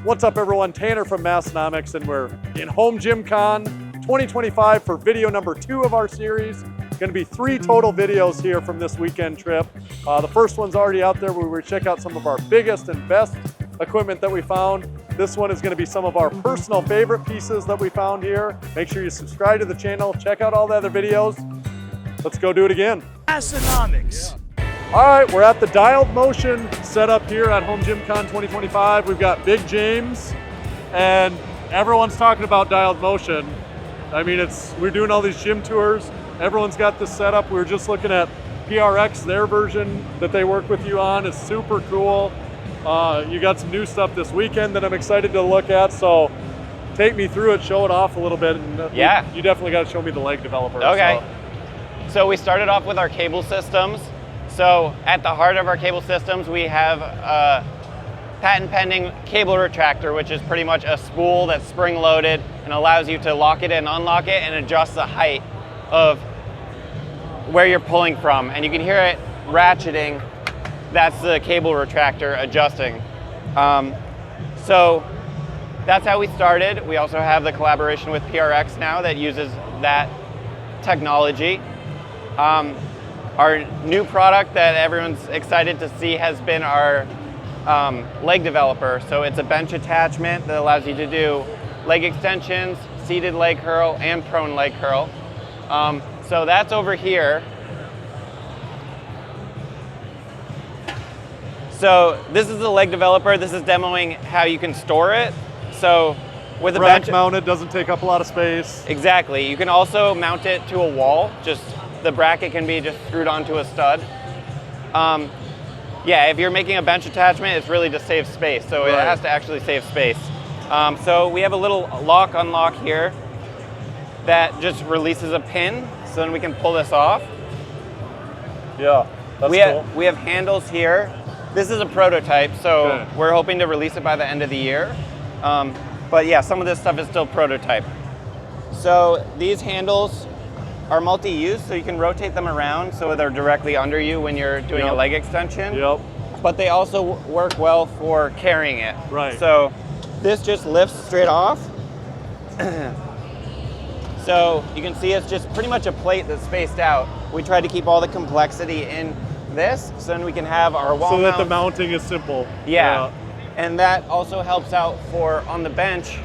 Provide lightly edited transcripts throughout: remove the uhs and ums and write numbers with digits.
What's up everyone, Tanner from Massenomics, and we're in Home Gym Con 2025 for video number 2 of our series. Going to be 3 total videos here from this weekend trip. The first one's already out there where we check out some of our biggest and best equipment that we found. This one is going to be some of our personal favorite pieces that we found here. Make sure you subscribe to the channel, check out all the other videos. Let's go do it again. Massenomics. All right, we're at the dialed motion setup here at Home Gym Con 2025. We've got Big James, and everyone's talking about dialed motion. I mean, we're doing all these gym tours. Everyone's got this setup. We were just looking at PRX, their version that they work with you on is super cool. You got some new stuff this weekend that I'm excited to look at, so take me through it, show it off a little bit. And yeah. You definitely got to show me the leg developer. Okay. So we started off with our cable systems. So at the heart of our cable systems, we have a patent pending cable retractor, which is pretty much a spool that's spring loaded and allows you to lock it and unlock it and adjust the height of where you're pulling from. And you can hear it ratcheting. That's the cable retractor adjusting. So that's how we started. We also have the collaboration with PRX now that uses that technology. Our new product that everyone's excited to see has been our leg developer. So it's a bench attachment that allows you to do leg extensions, seated leg curl, and prone leg curl. So that's over here. So this is the leg developer. This is demoing how you can store it. So with a bench mounted, doesn't take up a lot of space. Exactly. You can also mount it to a wall. Just the bracket can be just screwed onto a stud. Yeah, if you're making a bench attachment, it's really to save space. So it has to actually save space. So we have a little lock unlock here that just releases a pin. So then we can pull this off. Yeah, that's cool. We have handles here. This is a prototype, so we're hoping to release it by the end of the year. But yeah, some of this stuff is still prototype. So these handles are multi-use, so you can rotate them around so they're directly under you when you're doing a leg extension. Yep. But they also work well for carrying it. Right. So this just lifts straight off. So you can see it's just pretty much a plate that's spaced out. We tried to keep all the complexity in this, so then we can have our wall so that mounts. the mounting is simple. Yeah. And that also helps out for on the bench.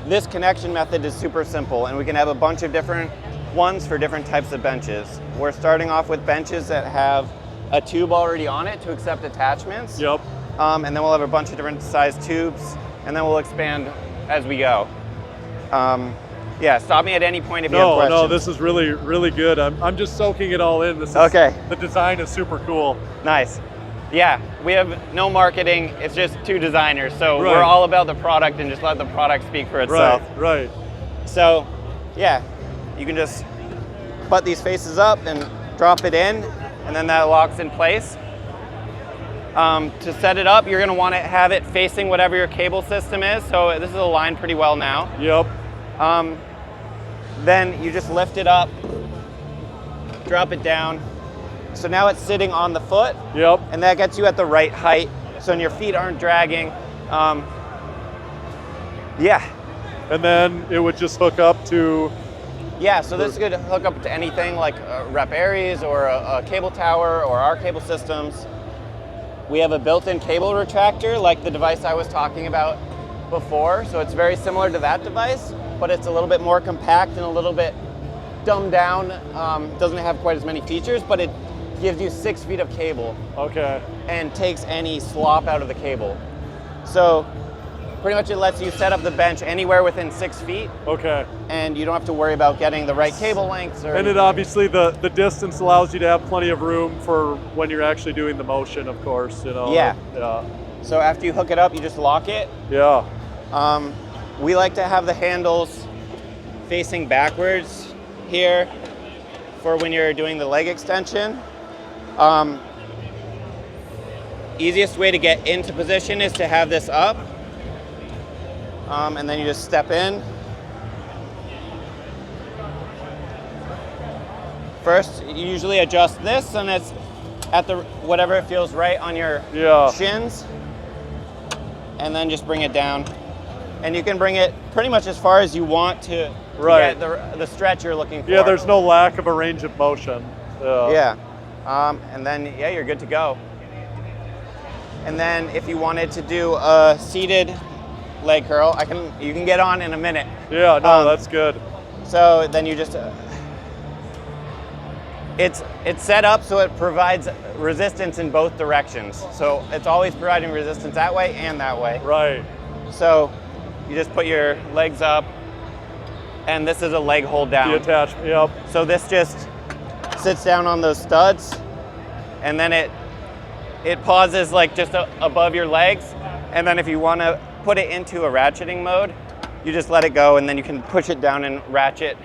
This connection method is super simple, and we can have a bunch of different ones for different types of benches. We're starting off with benches that have a tube already on it to accept attachments. Yep. And then we'll have a bunch of different size tubes, and then we'll expand as we go. Yeah, stop me at any point if you have questions. No, this is really, really good. I'm just soaking it all in. This is, okay. The design is super cool. Nice. Yeah, we have no marketing. It's just 2 designers. So we're all about the product and just let the product speak for itself. Right. So yeah, you can just butt these faces up and drop it in, and then that locks in place. To set it up, you're gonna wanna have it facing whatever your cable system is. So this is aligned pretty well now. Yep. Then you just lift it up, drop it down. So now it's sitting on the foot. Yep. And that gets you at the right height, so your feet aren't dragging. Yeah. And then it would just hook up to... Yeah, so this could hook up to anything like Rep Aries or a cable tower or our cable systems. We have a built-in cable retractor like the device I was talking about before. So it's very similar to that device, but it's a little bit more compact and a little bit dumbed down. Doesn't have quite as many features, but it gives you 6 feet of cable. Okay. And takes any slop out of the cable. So pretty much it lets you set up the bench anywhere within 6 feet. Okay. And you don't have to worry about getting the right cable lengths. Or and it obviously, the distance allows you to have plenty of room for when you're actually doing the motion, of course, you know. Yeah. Yeah. So after you hook it up, you just lock it. Yeah. We like to have the handles facing backwards here for when you're doing the leg extension. Easiest way to get into position is to have this up. And then you just step in. First, you usually adjust this, and it's at the whatever it feels right on your shins, and then just bring it down. And you can bring it pretty much as far as you want to get the stretch you're looking for. Yeah, there's no lack of a range of motion. And then you're good to go. And then if you wanted to do a seated leg curl, you can get on in a minute. Yeah, no, that's good. So then you just it's set up so it provides resistance in both directions. So it's always providing resistance that way and that way. Right. So you just put your legs up, and this is a leg hold down. The attachment, yep. So this just sits down on those studs, and then it pauses like just above your legs. And then if you want to put it into a ratcheting mode, you just let it go, and then you can push it down and ratchet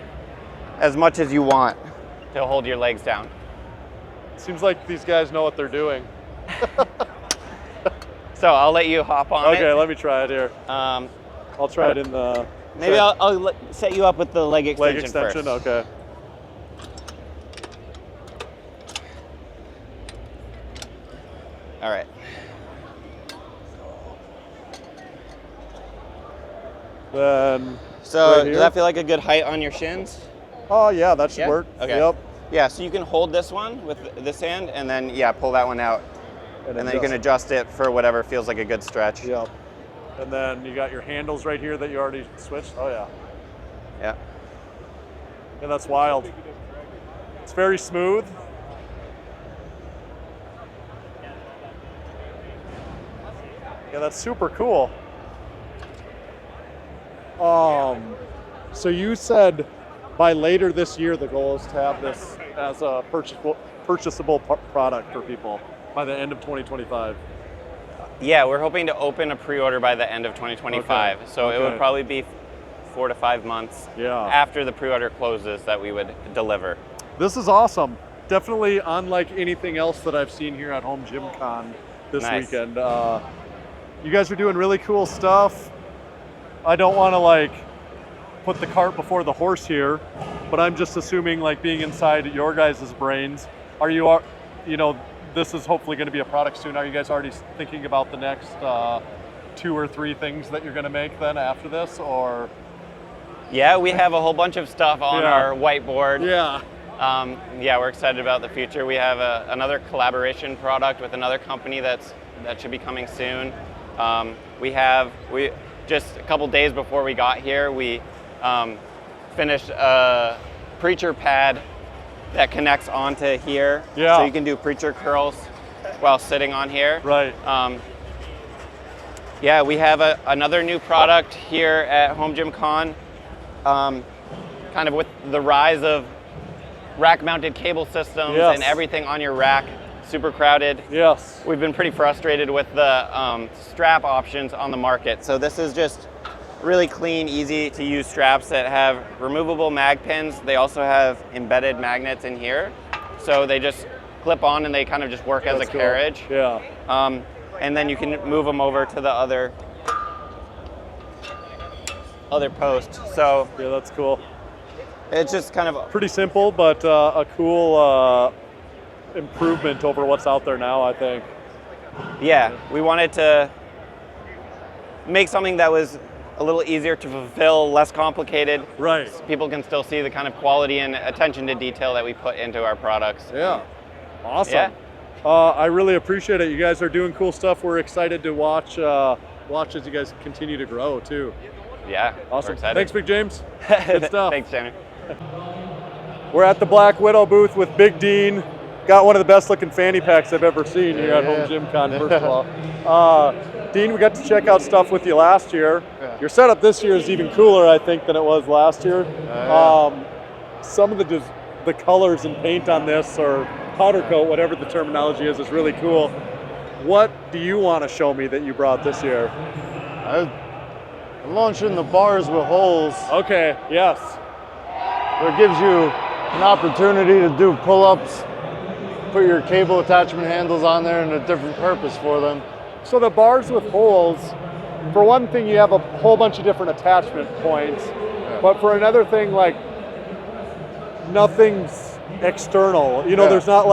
as much as you want to hold your legs down. Seems like these guys know what they're doing. So I'll let you hop on it. Okay, let me try it here. I'll try it in the... Maybe I'll set you up with the leg extension first. Leg extension, okay. All right. Then... So right does that feel like a good height on your shins? Oh yeah, that should work. Okay. Yep. Yeah, so you can hold this one with this hand, and then pull that one out. And then you can adjust it for whatever feels like a good stretch. Yep. And then you got your handles right here that you already switched. Oh yeah. Yeah. Yeah, that's wild. It's very smooth. Yeah, that's super cool. So you said by later this year the goal is to have this as a purchasable product for people by the end of 2025. Yeah, we're hoping to open a pre-order by the end of 2025. Okay. So it would probably be 4 to 5 months after the pre-order closes that we would deliver. This is awesome. Definitely unlike anything else that I've seen here at Home Gym Con this weekend. You guys are doing really cool stuff. I don't want to put the cart before the horse here, but I'm just assuming being inside your guys' brains, this is hopefully going to be a product soon. Are you guys already thinking about the next 2 or 3 things that you're going to make then after this, or? Yeah, we have a whole bunch of stuff on our whiteboard. Yeah. We're excited about the future. We have another collaboration product with another company that should be coming soon. We just a couple days before we got here, we finished a preacher pad that connects onto here. Yeah. So you can do preacher curls while sitting on here. Right. We have another new product here at Home Gym Con. Kind of with the rise of rack-mounted cable systems and everything on your rack, super crowded. Yes. We've been pretty frustrated with the strap options on the market. So this is just really clean, easy to use straps that have removable mag pins. They also have embedded magnets in here. So they just clip on and they kind of just work as a carriage. Yeah. And then you can move them over to the other post. So yeah, that's cool. It's just kind of pretty simple, but a cool improvement over what's out there now, I think. Yeah, we wanted to make something that was a little easier to fulfill, less complicated. Right. So people can still see the kind of quality and attention to detail that we put into our products. Yeah. Awesome. Yeah. I really appreciate it. You guys are doing cool stuff. We're excited to watch as you guys continue to grow too. Yeah. Awesome. Thanks, Big James. Good stuff. Thanks, Tanner. We're at the Black Widow booth with Big Dean. Got one of the best looking fanny packs I've ever seen here at Home Gym Con, first of all. Dean, we got to check out stuff with you last year. Yeah. Your setup this year is even cooler, I think, than it was last year. Some of the colors and paint on this, or powder coat, whatever the terminology is really cool. What do you want to show me that you brought this year? I'm launching the bars with holes. Okay, yes. It gives you an opportunity to do pull-ups, put your cable attachment handles on there and a different purpose for them. So the bars with holes, for one thing, you have a whole bunch of different attachment points, but for another thing, nothing's external. There's not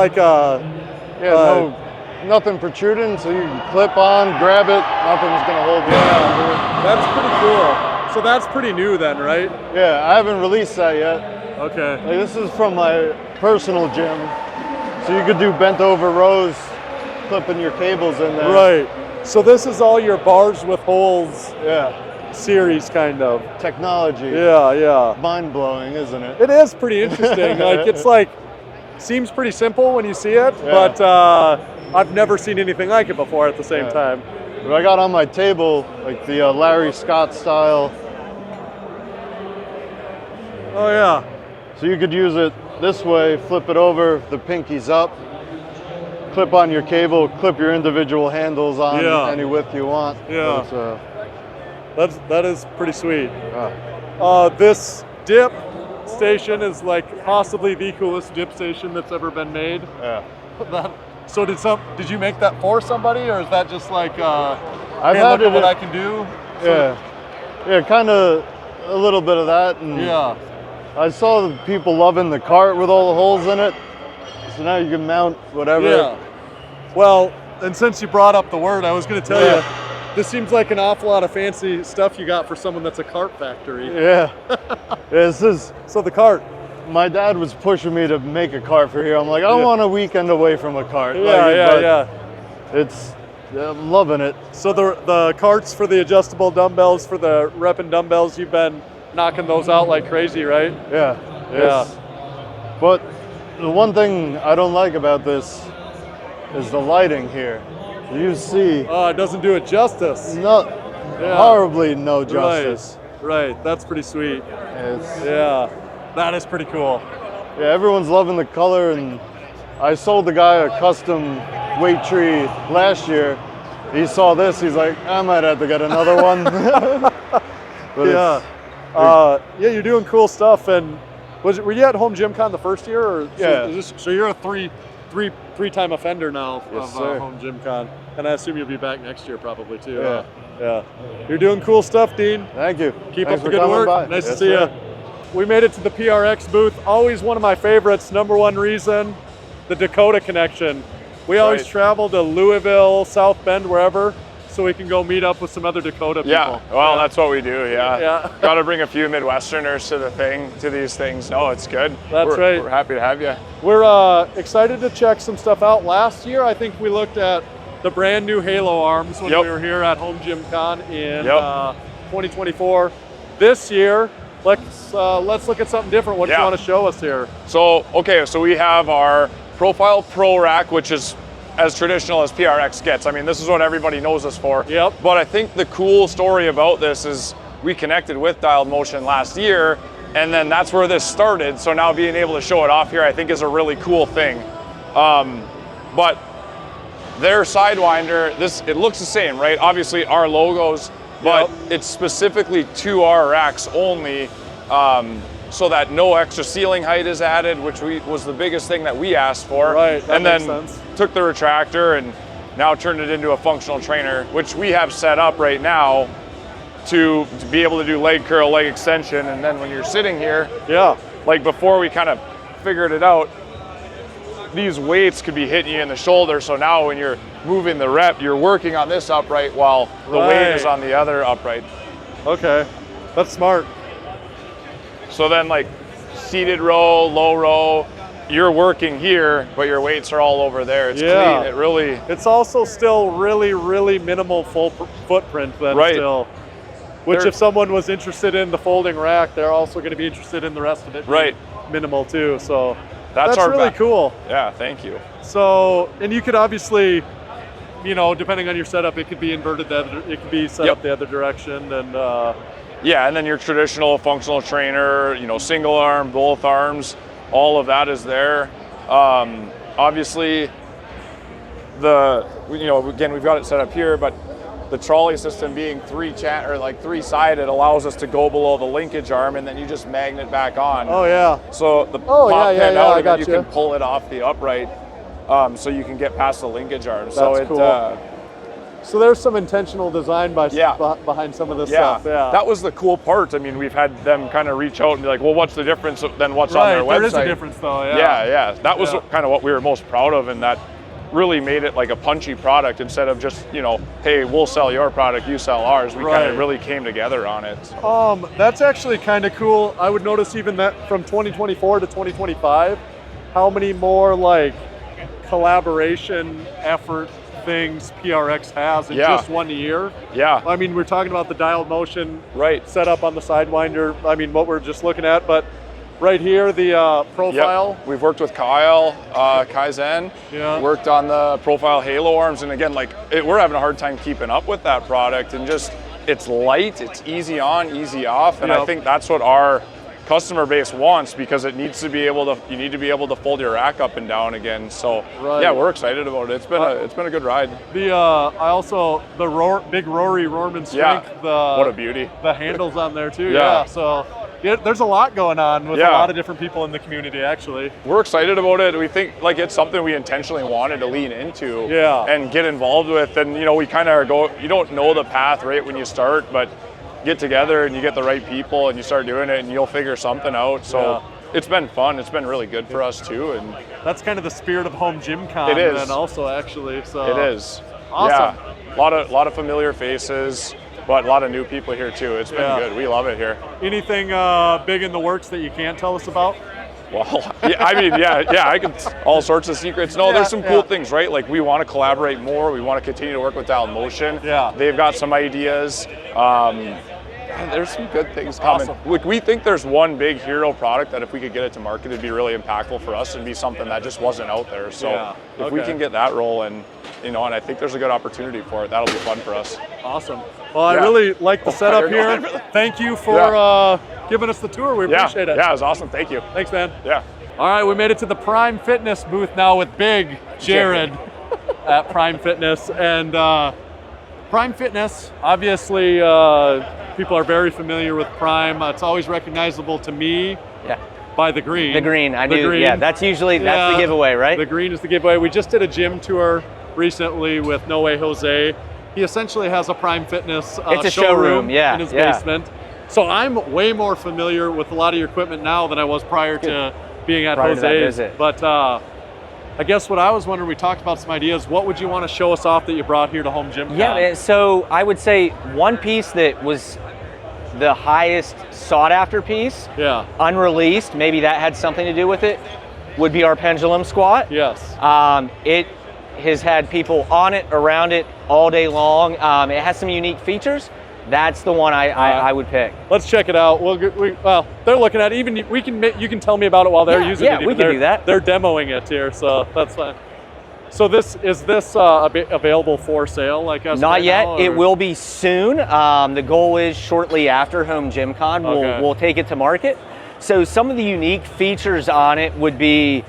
Yeah, nothing protruding, so you can clip on, grab it, nothing's gonna hold you down. That's pretty cool. So that's pretty new then, right? Yeah, I haven't released that yet. Okay. Like, this is from my personal gym, so you could do bent over rows, clipping your cables in there. Right. So this is all your bars with holes Yeah. series, kind of. Technology. Yeah, yeah. Mind blowing, isn't it? It is pretty interesting. Seems pretty simple when you see it, Yeah. but I've never seen anything like it before at the same time. But I got on my table like the Larry Scott style, Oh yeah. so you could use it this way, flip it over, the pinky's up, clip on your cable, clip your individual handles on Yeah. any width you want. Yeah. But, That is pretty sweet. uh, This dip station is like possibly the coolest dip station that's ever been made. yeah. So did you make that for somebody, or is that just like I've hey, had look at what it- I can do? Yeah. Yeah, kind of a little bit of that. And Yeah. I saw the people loving the cart with all the holes in it. So now you can mount whatever. Yeah. Well, and since you brought up the word, I was going to tell you, this seems like an awful lot of fancy stuff you got for someone that's a cart factory. Yeah. This is, So the cart. my dad was pushing me to make a cart for here. I'm like, I want a weekend away from a cart. Yeah. I'm loving it. So the carts for the adjustable dumbbells, for the rep and dumbbells, you've been knocking those out like crazy, right? Yeah. Yeah. But the one thing I don't like about this is the lighting here. You see, Oh, it doesn't do it justice. horribly no justice. Right. That's pretty sweet. It's, Yeah. That is pretty cool. yeah, everyone's loving the color, and I sold the guy a custom weight tree last year. He saw this, he's like, I might have to get another one. But Yeah. You're doing cool stuff. And were you at Home Gym Con the first year, or Yeah. so you're a three-time offender now Yes, of sir. Home Gym Con, and I assume you'll be back next year probably too. Yeah. Yeah. You're doing cool stuff, Dean. Thank you. Keep Thanks up the for good coming work. by. Nice to Yes, see sir. you. We made it to the PRX booth. Always one of my favorites. Number one reason, the Dakota connection. We always travel to Louisville, South Bend, wherever, so we can go meet up with some other Dakota people. Yeah, well, that's what we do, Yeah. Got to bring a few Midwesterners to these things. No, it's good. That's right. We're happy to have you. We're excited to check some stuff out. Last year, I think we looked at the brand new Halo arms when Yep. we were here at Home Gym Con in Yep. 2024. This year, let's look at something different. What do you Yeah. want to show us here? So we have our Profile Pro Rack, which is as traditional as PRX gets. I mean, this is what everybody knows us for. Yep. But I think the cool story about this is we connected with Dialed Motion last year, and then that's where this started. So now being able to show it off here, I think is a really cool thing. But their Sidewinder, it looks the same, right? Obviously our logos, but it's specifically to our racks only, so that no extra ceiling height is added, which was the biggest thing that we asked for. Right, that and makes then sense. took the retractor and now turned it into a functional trainer, which we have set up right now to be able to do leg curl, leg extension, and then when you're sitting here, Yeah. like before we kind of figured it out, these weights could be hitting you in the shoulder, so now when you're moving the rep, you're working on this upright while the weight is Right. on the other upright. Okay. That's smart. So then like seated row, low row, you're working here, but your weights are all over there. It's Yeah. clean. It really, It's also still really, really minimal footprint then Right. still. Which There- if someone was interested in the folding rack, they're also going to be interested in the rest of it. being Right. Minimal too. So That's our really ba- cool. yeah, thank you. So, and you could obviously, depending on your setup, it could be inverted. It could be set Yep. up the other direction. And Yeah, and then your traditional functional trainer, single arm, both arms, all of that is there. Obviously, again, we've got it set up here, but the trolley system being three-sided allows us to go below the linkage arm, and then you just magnet back on. oh yeah, So the Oh, pop yeah, pin yeah, out, I and then you gotcha. can pull it off the upright, so you can get past the linkage arm. That's cool. So there's some intentional design behind some of this stuff. Yeah, that was the cool part. I mean, we've had them kind of reach out and be like, well, what's the difference than what's on their website? There is a difference though. Yeah. That was Yeah. kind of what we were most proud of, in that really made it like a punchy product instead of just, you know, hey, we'll sell your product, you sell ours. We kind of really came together on it. That's actually kind of cool. I would notice even that from 2024 to 2025, how many more like collaboration effort things PRX has in just 1 year. Yeah. I mean, we're talking about the dialed motion right setup on the Sidewinder. I mean, what we're just looking at, but right here, the profile. Yep. We've worked with Kyle, Kaizen. Yeah. Worked on the profile halo arms, and again, like we're having a hard time keeping up with that product, and just it's light, it's easy on, easy off, and I think that's what our customer base wants, because it needs to be able to, you need to be able to fold your rack up and down again. So yeah, we're excited about it. It's been a good ride. The I also the big Rory Rohrman strength. Yeah. What a beauty. The handles on there too. Yeah. So there's a lot going on with a lot of different people in the community, actually. We're excited about it. We think like it's something we intentionally wanted to lean into and get involved with. And you know, we kind of go, you don't know the path right when you start, but get together and you get the right people and you start doing it and you'll figure something out. So it's been fun. It's been really good for us too. And that's kind of the spirit of Home Gym Con. It is. And also actually, so. It is. Awesome. Yeah. A lot of familiar faces, but a lot of new people here too. It's been good. We love it here. Anything big in the works that you can't tell us about? Well, I mean, I can, all sorts of secrets. No, there's some cool things, right? Like we want to collaborate more. We want to continue to work with Dialed Motion. Yeah. They've got some ideas. There's some good things coming. Awesome. We think there's one big hero product that if we could get it to market, it'd be really impactful for us and be something that just wasn't out there. So if we can get that rolling, you know, and I think there's a good opportunity for it, that'll be fun for us. Awesome. Well, I really like the setup here. Thank you for giving us the tour. We appreciate it. Yeah, it was awesome. Thank you. Thanks, man. Yeah. All right, we made it to the Prime Fitness booth now with Big Jared at Prime Fitness. And Prime Fitness, obviously, people are very familiar with Prime. It's always recognizable to me by the green. The green, I do. Green. Yeah, that's usually that's the giveaway, right? The green is the giveaway. We just did a gym tour recently with No Way Jose. He essentially has a Prime Fitness it's a showroom in his basement. So I'm way more familiar with a lot of your equipment now than I was prior to being at Jose's. But I guess what I was wondering, we talked about some ideas. What would you want to show us off that you brought here to Home Gym Con? Yeah, so I would say one piece that was the highest sought after piece, unreleased, maybe that had something to do with it, would be our pendulum squat. Yes. It has had people on it, around it all day long. It has some unique features. That's the one I would pick. Let's check it out. Well, they're looking at it. Even you can tell me about it while they're using it. Yeah, we can do that. They're demoing it here, so that's fine. So is this available for sale? Like as not right yet. Now, it will be soon. The goal is shortly after Home Gym Con, we'll take it to market. So some of the unique features on it would be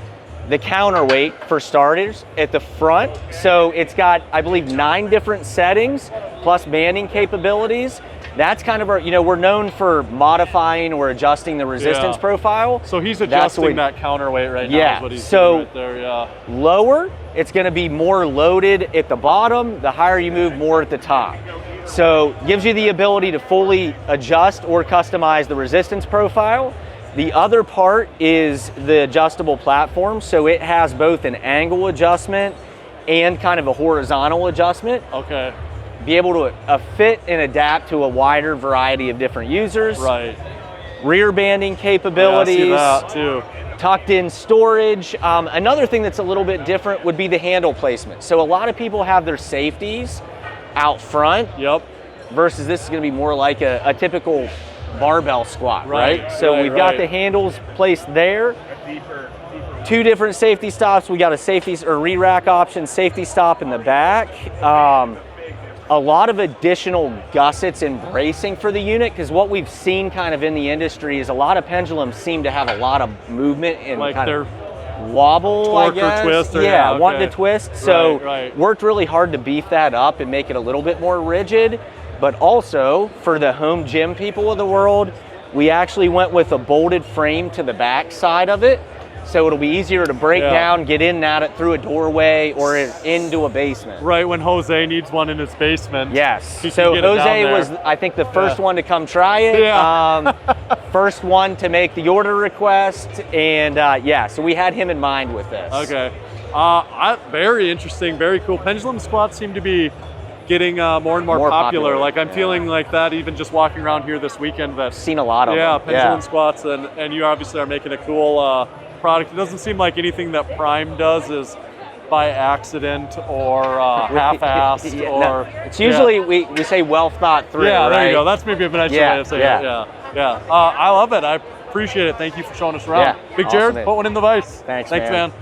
the counterweight for starters at the front. So it's got, I believe, 9 different settings plus banding capabilities. That's kind of our, we're known for modifying or adjusting the resistance profile. So he's adjusting that counterweight right now. Yeah. Is what he's so doing right there. Lower, it's going to be more loaded at the bottom. The higher you move, more at the top. So gives you the ability to fully adjust or customize the resistance profile. The other part is the adjustable platform. So it has both an angle adjustment and kind of a horizontal adjustment. Okay. Be able to fit and adapt to a wider variety of different users. Right. Rear banding capabilities. Yeah, I see that too. Tucked in storage. Another thing that's a little bit different would be the handle placement. So a lot of people have their safeties out front. Yep. Versus this is going to be more like a typical barbell squat, right? So we've got the handles placed there. 2 different safety stops. We got a safety or re-rack option, safety stop in the back. A lot of additional gussets and bracing for the unit, because what we've seen kind of in the industry is a lot of pendulums seem to have a lot of movement and like kind of wobble, I guess. Or twist. Wanting to twist. So worked really hard to beef that up and make it a little bit more rigid. But also, for the home gym people of the world, we actually went with a bolted frame to the back side of it. So it'll be easier to break down, get in and out through a doorway or into a basement. Right, when Jose needs one in his basement. Yes. So Jose was, I think, the first one to come try it. Yeah. First one to make the order request. And so we had him in mind with this. Okay. Very interesting, very cool. Pendulum squats seem to be getting more and more popular. Like I'm feeling like that even just walking around here this weekend. That Seen a lot of yeah, them. pendulum squats, and you obviously are making a cool product. It doesn't seem like anything that Prime does is by accident or half-assed or. It's usually we say well thought through. Yeah, right? there you go. That's maybe a nicer way of saying it. Yeah. I love it. I appreciate it. Thank you for showing us around. Yeah, Big Jared, awesome, put one in the vise. Thanks, man.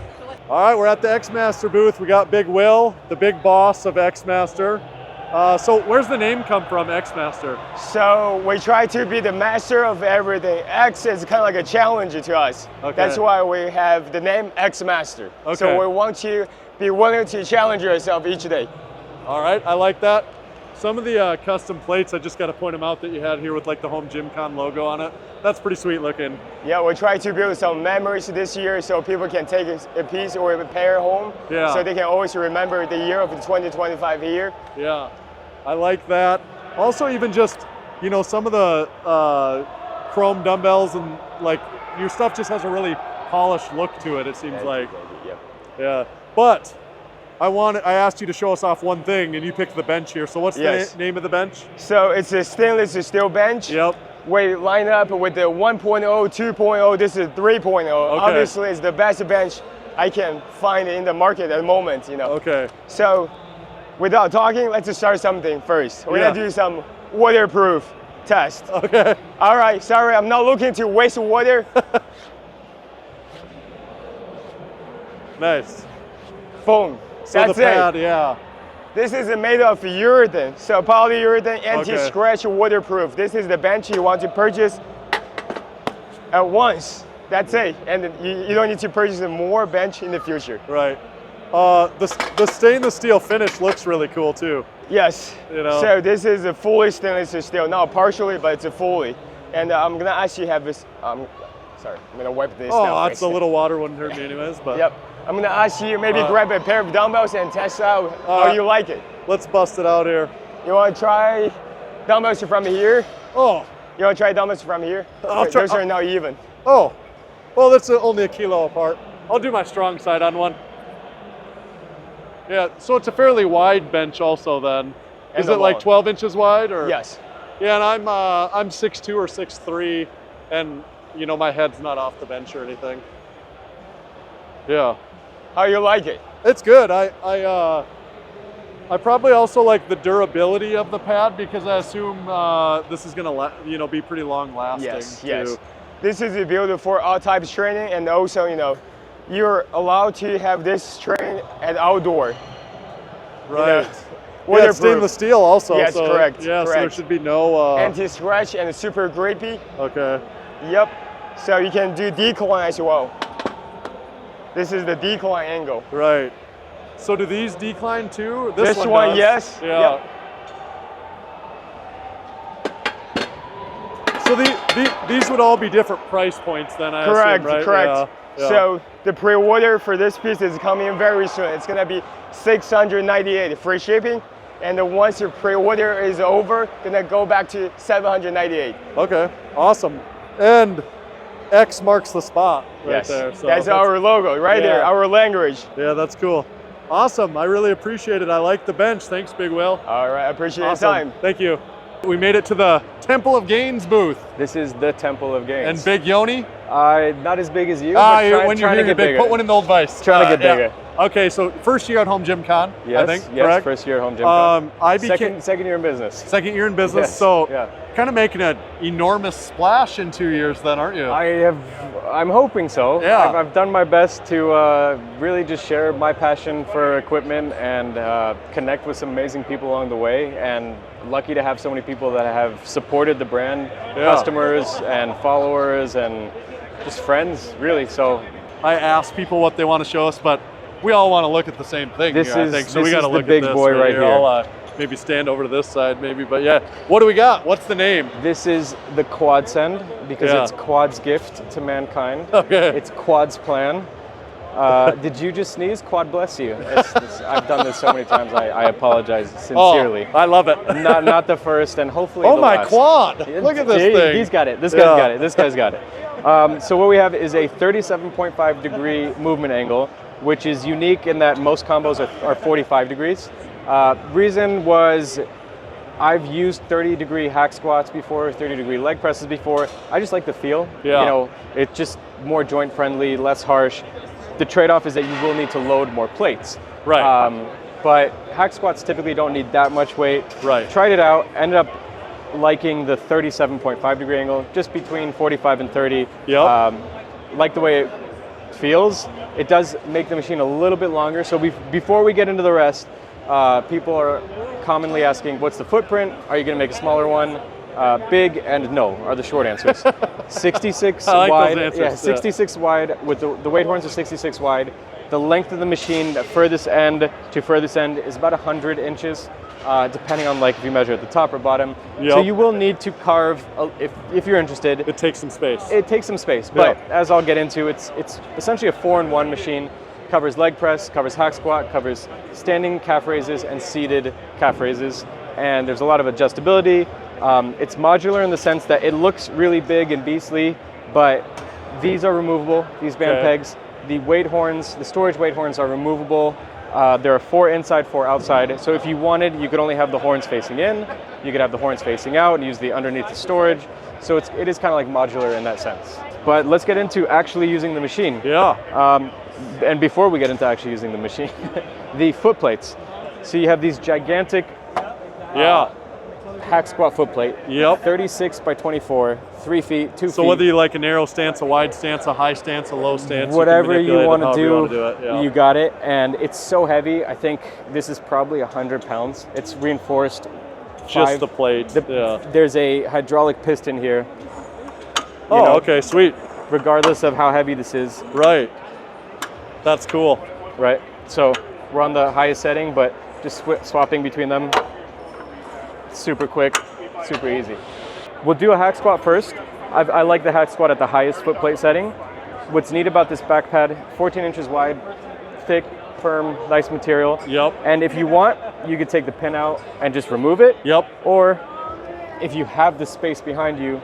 All right, we're at the XMaster booth. We got Big Will, the big boss of XMaster. So where's the name come from, XMaster? So we try to be the master of everything. X is kind of like a challenge to us. Okay. That's why we have the name XMaster. Okay. So we want you to be willing to challenge yourself each day. All right, I like that. Some of the custom plates, I just got to point them out that you had here with like the Home Gym Con logo on it. That's pretty sweet looking. Yeah, we try to build some memories this year so people can take a piece or a pair home. Yeah. So they can always remember the year of the 2025 here. Yeah, I like that. Also, even just, you know, some of the chrome dumbbells and like your stuff just has a really polished look to it, it seems like. Yeah, but I asked you to show us off one thing, and you picked the bench here. So what's the name of the bench? So it's a stainless steel bench. Yep. We line up with the 1.0, 2.0, this is 3.0. Okay. Obviously, it's the best bench I can find in the market at the moment, you know. Okay. So without talking, let's start something first. We're gonna do some waterproof test. Okay. All right, sorry, I'm not looking to waste water. Nice. Boom. So That's the pad, it. yeah. This is made of urethane, so polyurethane, anti-scratch, waterproof. This is the bench you want to purchase at once. That's it, and you don't need to purchase more bench in the future. Right. The stainless steel finish looks really cool too. Yes. You know. So this is a fully stainless steel, not partially, but it's a fully. And I'm gonna ask you to have this. Sorry, I'm gonna wipe this. Oh, that's a little water wouldn't hurt me anyways, but. Yep. I'm gonna ask you maybe grab a pair of dumbbells and test out how you like it. Let's bust it out here. You wanna try dumbbells from here? Oh. You wanna try dumbbells from here? I'll try. Those are not even. Oh. Well, that's only a kilo apart. I'll do my strong side on one. Yeah, so it's a fairly wide bench also then. Is it like 12 inches wide or? Yes. Yeah, and I'm 6'2" or 6'3", and you know my head's not off the bench or anything. Yeah. How you like it? It's good. I probably also like the durability of the pad because I assume this is gonna be pretty long lasting. Yes. Too. Yes. This is built for all types of training, and also you're allowed to have this training at outdoor. Right. Yeah, it's stainless steel also. Yes, so, correct. Yeah, correct. so there should be no anti-scratch and super grippy. Okay. Yep. So you can do decline as well. This is the decline angle. Right. So do these decline too? This one, does. yes. Yeah. Yep. So these would all be different price points then, I Correct, assume, right? correct. Yeah. So the pre-order for this piece is coming very soon. It's gonna be $698 free shipping, and then once your pre-order is over, gonna go back to $798. Okay, awesome. And X marks the spot right there. So that's our logo right there, our language. Yeah, that's cool. Awesome, I really appreciate it. I like the bench. Thanks, Big Will. All right, I appreciate Awesome. your time. Thank you. We made it to the Temple of Gainz booth. This is the Temple of Gainz. And Big Yoni? Not as big as you, but when you're here, you're big. Put one in the old vise. Trying to get bigger. Okay, so first year at Home Gym Con, yes, I think, yes, correct? first year at Home Gym Con. Second year in business. Second year in business, yes, so yeah. kind of making an enormous splash in 2 years then, aren't you? I'm hoping so. Yeah. I've done my best to really just share my passion for equipment and connect with some amazing people along the way, and lucky to have so many people that have supported the brand, customers and followers and just friends, really. So I asked people what they want to show us, but we all want to look at the same thing here, I think. So we got to look at this. This is the big boy right here. I'll maybe stand over to this side maybe, but yeah. What do we got? What's the name? this is the Quad Send because it's Quad's gift to mankind. Okay. It's Quad's plan. Did you just sneeze? Quad bless you. I've done this so many times. I apologize sincerely. Oh, I love it. Not the first, and hopefully Oh the my last. quad! Look at this thing. He's got it. This guy's got it. This guy's got it. So what we have is a 37.5 degree movement angle. which is unique in that most combos are 45 degrees. Reason was I've used 30-degree hack squats before, 30-degree leg presses before. I just like the feel. Yeah. You know, it's just more joint friendly, less harsh. The trade-off is that you will need to load more plates. Right. But hack squats typically don't need that much weight. Right. Tried it out, ended up liking the 37.5 degree angle, just between 45 and 30. Yep. Like the way it feels. It does make the machine a little bit longer. So before we get into the rest, people are commonly asking, what's the footprint? Are you going to make a smaller one? Big and no are the short answers. 66 I like wide. those answers, Yeah, 66 wide with the weight horns are 66 wide. The length of the machine, furthest end to furthest end, is about 100 inches, depending on like if you measure at the top or bottom. Yep. So you will need to carve, if you're interested. It takes some space. It takes some space, but as I'll get into, it's essentially a 4-in-1 machine. Covers leg press, covers hack squat, covers standing calf raises and seated calf raises, and there's a lot of adjustability. It's modular in the sense that it looks really big and beastly, but these are removable, these band pegs. The weight horns, the storage weight horns are removable. There are 4 inside, 4 outside. So if you wanted, you could only have the horns facing in. You could have the horns facing out and use the underneath the storage. So it is kind of like modular in that sense. But let's get into actually using the machine. Yeah. And before we get into actually using the machine, the foot plates. So you have these gigantic hack squat foot plate. Yep. 36 by 24, 3 feet, 2 feet. So whether you like a narrow stance, a wide stance, a high stance, a low stance, whatever you want to do, you got it. And it's so heavy. I think this is probably 100 pounds. It's reinforced. Just the plate. There's a hydraulic piston here. Oh, okay, sweet. Regardless of how heavy this is. Right. That's cool. Right. So we're on the highest setting, but just swapping between them. Super quick, super easy. We'll do a hack squat first. I like the hack squat at the highest foot plate setting. What's neat about this back pad, 14 inches wide, thick, firm, nice material. Yep. And if you want, you could take the pin out and just remove it. Yep. Or if you have the space behind you,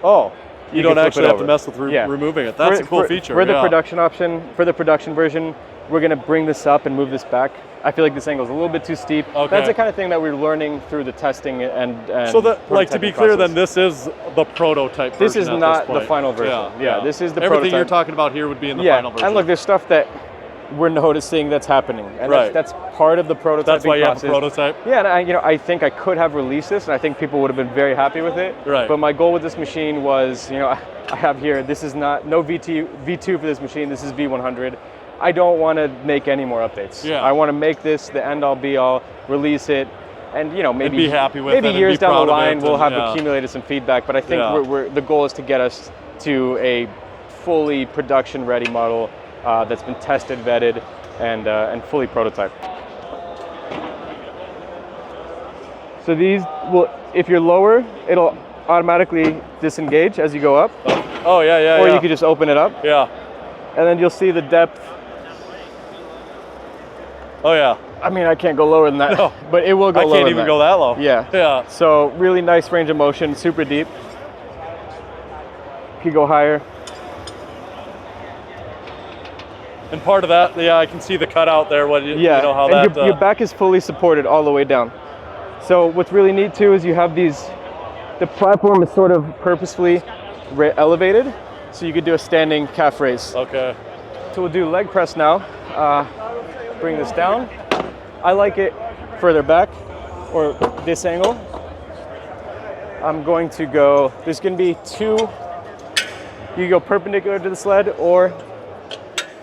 you don't actually have to mess with removing it. That's a cool feature. For the production option, for the production version, we're going to bring this up and move this back. I feel like this angle is a little bit too steep. Okay. That's the kind of thing that we're learning through the testing and so that, like, to be clear, then this is the prototype version. This is not the final version. Yeah, this is the prototype. Everything you're talking about here would be in the final version. And look, there's stuff that we're noticing that's happening, and that's part of the prototyping process. That's why you have a prototype. Yeah, and I think I could have released this, and I think people would have been very happy with it. Right. But my goal with this machine was, I have here. This is no V2 for this machine. This is V100. I don't want to make any more updates. Yeah. I want to make this the end all be all, release it, and maybe be happy with maybe it years down the line we'll have yeah. accumulated some feedback. But I think the goal is to get us to a fully production ready model that's been tested, vetted, and fully prototyped. So these will, if you're lower, it'll automatically disengage as you go up. Oh yeah. Or you could just open it up. Yeah. And then you'll see the depth. Oh yeah. I mean, I can't go lower than that, No. but it will go lower. I can't even go that low. Yeah. Yeah. So really nice range of motion, super deep. Could go higher. And part of that, I can see the cutout there. How and that. Your back is fully supported all the way down. So what's really neat too is you have the platform is sort of purposefully elevated, so you could do a standing calf raise. Okay. So we'll do leg press now. Bring this down. I like it further back, or this angle. I'm going to go, there's going to be 2, you can go perpendicular to the sled or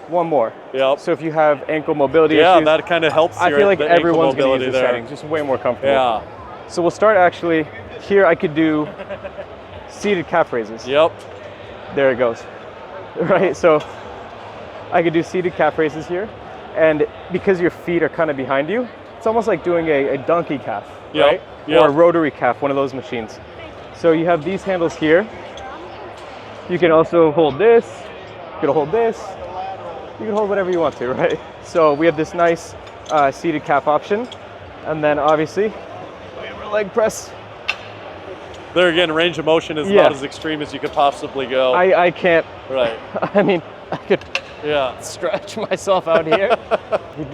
one more. Yep. So if you have ankle mobility issues, that kind of helps. I feel like everyone's going to use this there. setting, just way more comfortable. Yeah. So we'll start actually, here I could do seated calf raises. Yep. There it goes. Right, so I could do seated calf raises here. And because your feet are kind of behind you, it's almost like doing a donkey calf, right? Yep. Or a rotary calf, one of those machines. So you have these handles here. You can also hold this, you can hold this, you can hold whatever you want to, right? So we have this nice seated calf option. And then obviously, we have our leg press. There again, range of motion is not as extreme as you could possibly go. I can't. Right. I mean, Yeah. stretch myself out here.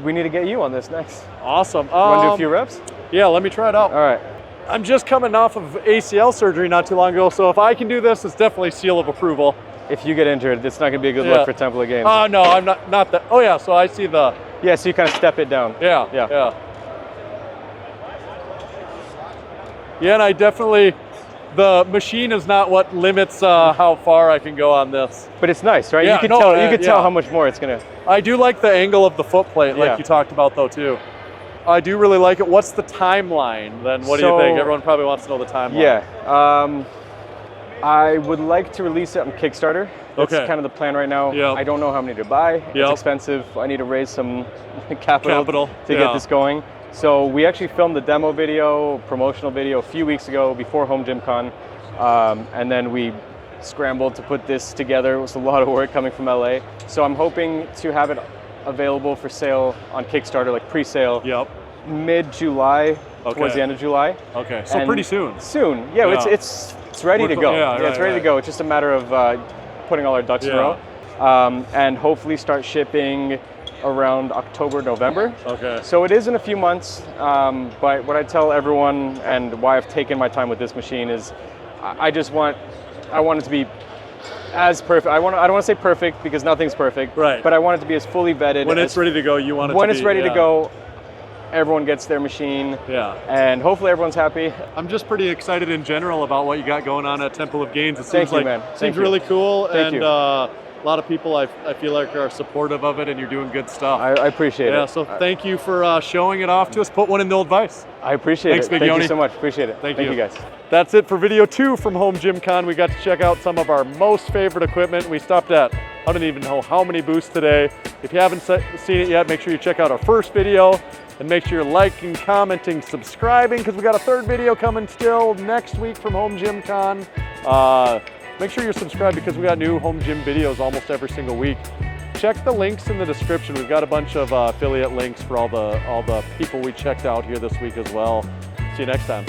We need to get you on this next. Awesome. You want to do a few reps? Yeah, let me try it out. All right. I'm just coming off of ACL surgery not too long ago, so if I can do this, it's definitely seal of approval. If you get injured, it's not going to be a good look for Temple of Gainz. Oh, no, I'm not that. Oh, yeah, so I see the. Yeah, so you kind of step it down. Yeah. Yeah. Yeah, and I definitely, the machine is not what limits how far I can go on this. But it's nice, right? Yeah, you could no, tell. You could tell yeah. how much more it's gonna. I do like the angle of the foot plate, like Yeah. you talked about, though, too. I do really like it. What's the timeline then? What do you think? Everyone probably wants to know the timeline. Yeah. I would like to release it on Kickstarter. That's Okay. kind of the plan right now. Yep. I don't know how many to buy. Yep. It's expensive. I need to raise some capital to yeah. get this going. So we actually filmed the demo video, promotional video a few weeks ago before Home Gym Con. And then we scrambled to put this together. It was a lot of work coming from LA. So I'm hoping to have it available for sale on Kickstarter, like pre-sale, Yep. mid-July, towards the end of July. Okay, so And pretty soon. Soon, yeah. Yeah. It's ready to go. Yeah, It's ready to go. It's just a matter of putting all our ducks in a row, and hopefully start shipping around October, November. Okay. So it is in a few months, but what I tell everyone and why I've taken my time with this machine is I want it to be as perfect. I don't want to say perfect because nothing's perfect, right? But I want it to be as fully vetted. When it's ready to go, you want it to be. When it's ready to go, everyone gets their machine. Yeah. And hopefully everyone's happy. I'm just pretty excited in general about what you got going on at Temple of Gainz. It Thank you, man. Seems really cool, Thank you. A lot of people I feel like are supportive of it, and you're doing good stuff. I appreciate it. Yeah, so thank you for showing it off to us. Put one in the old vise. I appreciate Thanks, it. Big Thank Yoni. you so much. Appreciate it. Thank you guys. That's it for video 2 from Home Gym Con. We got to check out some of our most favorite equipment. We stopped at, I don't even know how many booths today. If you haven't seen it yet, make sure you check out our first video, and make sure you're liking, commenting, subscribing, because we got a third video coming still next week from Home Gym Con. Make sure you're subscribed because we got new home gym videos almost every single week. Check the links in the description. We've got a bunch of affiliate links for all the people we checked out here this week as well. See you next time.